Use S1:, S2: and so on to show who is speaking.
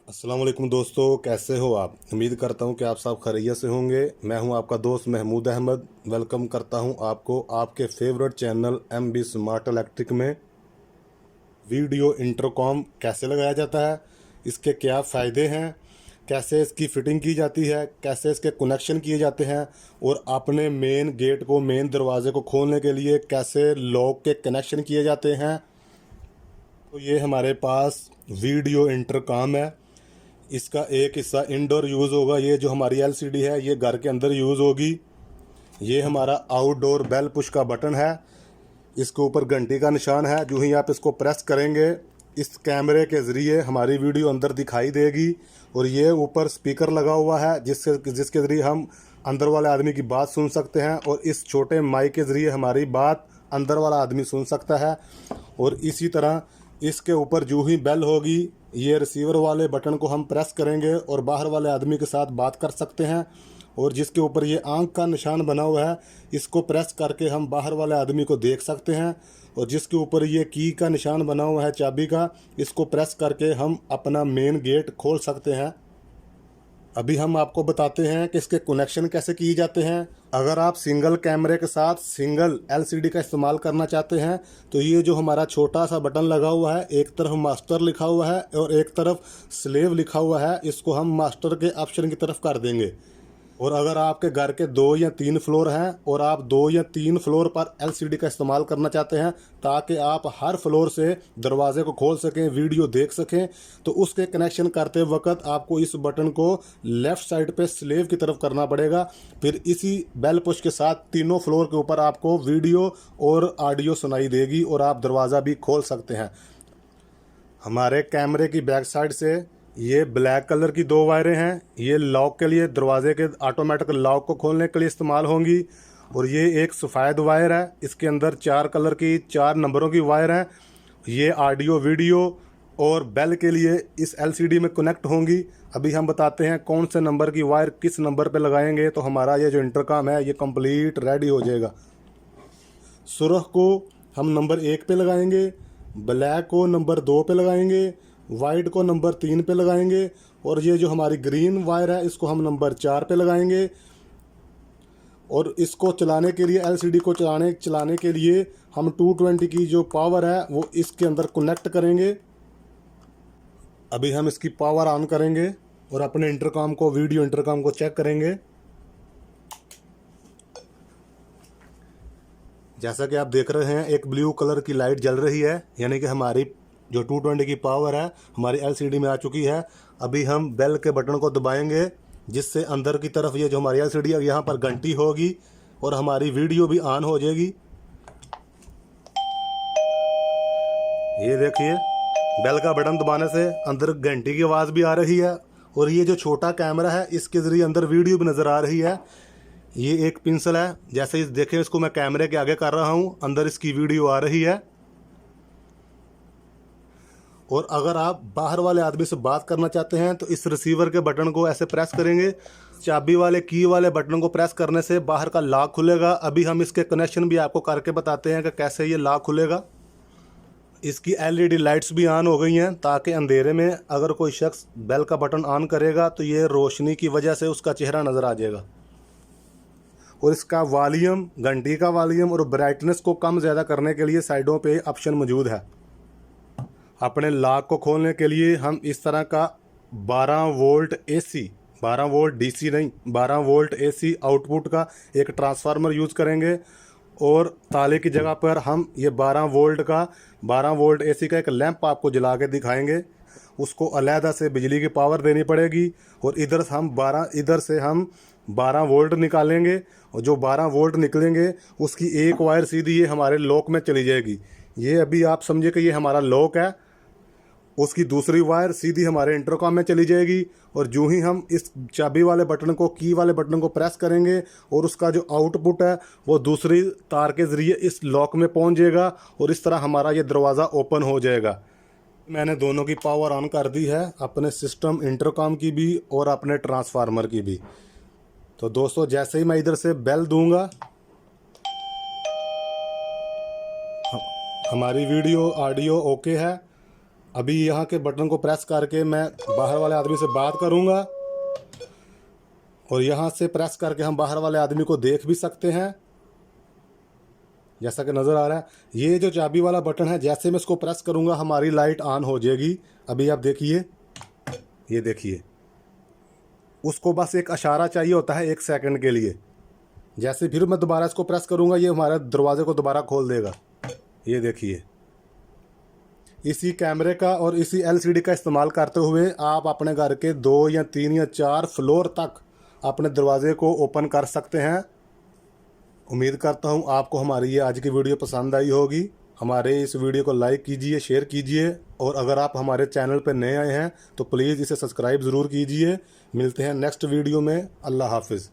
S1: अस्सलाम वालेकुम दोस्तों, कैसे हो आप। उम्मीद करता हूं कि आप सब खैरियत से होंगे। मैं हूं आपका दोस्त महमूद अहमद। वेलकम करता हूं आपको आपके favourite channel MB smart electric में। वीडियो इंटरकॉम कैसे लगाया जाता है, इसके क्या फ़ायदे हैं, कैसे इसकी फ़िटिंग की जाती है, कैसे इसके कनेक्शन किए जाते हैं, और अपने मेन गेट को, मेन दरवाजे को खोलने के लिए कैसे लॉक के कनेक्शन किए जाते हैं। तो ये हमारे पास वीडियो इंटरकॉम है। इसका एक हिस्सा इंडोर यूज़ होगा। ये जो हमारी LCD है ये घर के अंदर यूज़ होगी। ये हमारा आउटडोर बेल पुश का बटन है। इसके ऊपर घंटी का निशान है। जो ही आप इसको प्रेस करेंगे इस कैमरे के ज़रिए हमारी वीडियो अंदर दिखाई देगी। और ये ऊपर स्पीकर लगा हुआ है जिसके ज़रिए हम अंदर वाले आदमी की बात सुन सकते हैं, और इस छोटे माइक के ज़रिए हमारी बात अंदर वाला आदमी सुन सकता है। और इसी तरह इसके ऊपर जो ही बेल होगी, ये रिसीवर वाले बटन को हम प्रेस करेंगे और बाहर वाले आदमी के साथ बात कर सकते हैं। और जिसके ऊपर ये आंख का निशान बना हुआ है, इसको प्रेस करके हम बाहर वाले आदमी को देख सकते हैं। और जिसके ऊपर ये की का निशान बना हुआ है, चाबी का, इसको प्रेस करके हम अपना मेन गेट खोल सकते हैं। अभी हम आपको बताते हैं कि इसके कनेक्शन कैसे किए जाते हैं। अगर आप सिंगल कैमरे के साथ सिंगल LCD का इस्तेमाल करना चाहते हैं तो ये जो हमारा छोटा सा बटन लगा हुआ है, एक तरफ मास्टर लिखा हुआ है और एक तरफ स्लेव लिखा हुआ है, इसको हम मास्टर के ऑप्शन की तरफ कर देंगे। और अगर आपके घर के 2 या 3 फ्लोर हैं और आप 2 या 3 फ्लोर पर LCD का इस्तेमाल करना चाहते हैं ताकि आप हर फ्लोर से दरवाजे को खोल सकें, वीडियो देख सकें, तो उसके कनेक्शन करते वक्त आपको इस बटन को लेफ़्ट साइड पे स्लेव की तरफ करना पड़ेगा। फिर इसी बेल पुश के साथ तीनों फ्लोर के ऊपर आपको वीडियो और ऑडियो सुनाई देगी और आप दरवाज़ा भी खोल सकते हैं। हमारे कैमरे की बैक साइड से ये ब्लैक कलर की 2 वायरें हैं। ये लॉक के लिए, दरवाजे के ऑटोमेटिक लॉक को खोलने के लिए इस्तेमाल होंगी। और ये एक सफ़ेद वायर है। इसके अंदर 4 कलर की 4 नंबरों की वायर हैं। ये ऑडियो, वीडियो और बेल के लिए इस LCD में कनेक्ट होंगी। अभी हम बताते हैं कौन से नंबर की वायर किस नंबर पे लगाएंगे तो हमारा ये जो इंटरकॉम है ये कंप्लीट रेडी हो जाएगा। सुरख को हम नंबर 1 पे लगाएंगे, ब्लैक को नंबर 2 पे लगाएंगे, वाइट को नंबर 3 पे लगाएंगे, और ये जो हमारी ग्रीन वायर है इसको हम नंबर 4 पे लगाएंगे। और इसको चलाने के लिए, LCD को चलाने के लिए हम 220 की जो पावर है वो इसके अंदर कनेक्ट करेंगे। अभी हम इसकी पावर ऑन करेंगे और अपने इंटरकॉम को, वीडियो इंटरकॉम को चेक करेंगे। जैसा कि आप देख रहे हैं एक ब्लू कलर की लाइट जल रही है, यानी कि हमारी जो 220 की पावर है हमारी LCD में आ चुकी है। अभी हम बेल के बटन को दबाएंगे जिससे अंदर की तरफ ये जो हमारी LCD है यहाँ पर घंटी होगी और हमारी वीडियो भी ऑन हो जाएगी। ये देखिए बेल का बटन दबाने से अंदर घंटी की आवाज़ भी आ रही है, और ये जो छोटा कैमरा है इसके ज़रिए अंदर वीडियो भी नज़र आ रही है। ये एक पेंसिल है, जैसे इस देखें इसको मैं कैमरे के आगे कर रहा हूँ, अंदर इसकी वीडियो आ रही है। और अगर आप बाहर वाले आदमी से बात करना चाहते हैं तो इस रिसीवर के बटन को ऐसे प्रेस करेंगे। चाबी वाले, की वाले बटन को प्रेस करने से बाहर का लॉक खुलेगा। अभी हम इसके कनेक्शन भी आपको करके बताते हैं कि कैसे ये लॉक खुलेगा। इसकी LED लाइट्स भी ऑन हो गई हैं ताकि अंधेरे में अगर कोई शख्स बेल का बटन ऑन करेगा तो ये रोशनी की वजह से उसका चेहरा नज़र आ जाएगा। और इसका वॉल्यूम, घंटी का वॉल्यूम और ब्राइटनेस को कम ज़्यादा करने के लिए साइडों पे ऑप्शन मौजूद है। अपने लॉक को खोलने के लिए हम इस तरह का 12 वोल्ट AC, 12 वोल्ट DC नहीं, 12 वोल्ट AC आउटपुट का एक ट्रांसफार्मर यूज़ करेंगे। और ताले की जगह पर हम ये 12 वोल्ट AC का एक लैंप आपको जला के दिखाएंगे। उसको अलहदा से बिजली की पावर देनी पड़ेगी। और इधर से हम 12 वोल्ट निकालेंगे, और जो 12 वोल्ट निकलेंगे उसकी एक वायर सीधी ये हमारे लॉक में चली जाएगी। ये अभी आप समझे कि ये हमारा लॉक है, उसकी दूसरी वायर सीधी हमारे इंटरकॉम में चली जाएगी। और जो ही हम इस चाबी वाले बटन को, की वाले बटन को प्रेस करेंगे और उसका जो आउटपुट है वो दूसरी तार के ज़रिए इस लॉक में पहुंच जाएगा, और इस तरह हमारा ये दरवाज़ा ओपन हो जाएगा। मैंने दोनों की पावर ऑन कर दी है, अपने सिस्टम इंटरकॉम की भी और अपने ट्रांसफार्मर की भी। तो दोस्तों जैसे ही मैं इधर से बेल दूंगा हमारी वीडियो, ऑडियो ओके है। अभी यहाँ के बटन को प्रेस करके मैं बाहर वाले आदमी से बात करूँगा और यहाँ से प्रेस करके हम बाहर वाले आदमी को देख भी सकते हैं, जैसा कि नज़र आ रहा है। ये जो चाबी वाला बटन है, जैसे मैं इसको प्रेस करूँगा हमारी लाइट ऑन हो जाएगी। अभी आप देखिए, ये देखिए, उसको बस एक इशारा चाहिए होता है 1 सेकंड के लिए। जैसे फिर मैं दोबारा इसको प्रेस करूँगा, ये हमारे दरवाजे को दोबारा खोल देगा। ये देखिए, इसी कैमरे का और इसी LCD का इस्तेमाल करते हुए आप अपने घर के 2 या 3 या 4 फ्लोर तक अपने दरवाजे को ओपन कर सकते हैं। उम्मीद करता हूँ आपको हमारी ये आज की वीडियो पसंद आई होगी। हमारे इस वीडियो को लाइक कीजिए, शेयर कीजिए और अगर आप हमारे चैनल पर नए आए हैं तो प्लीज़ इसे सब्सक्राइब ज़रूर कीजिए। मिलते हैं नेक्स्ट वीडियो में। अल्लाह हाफिज़।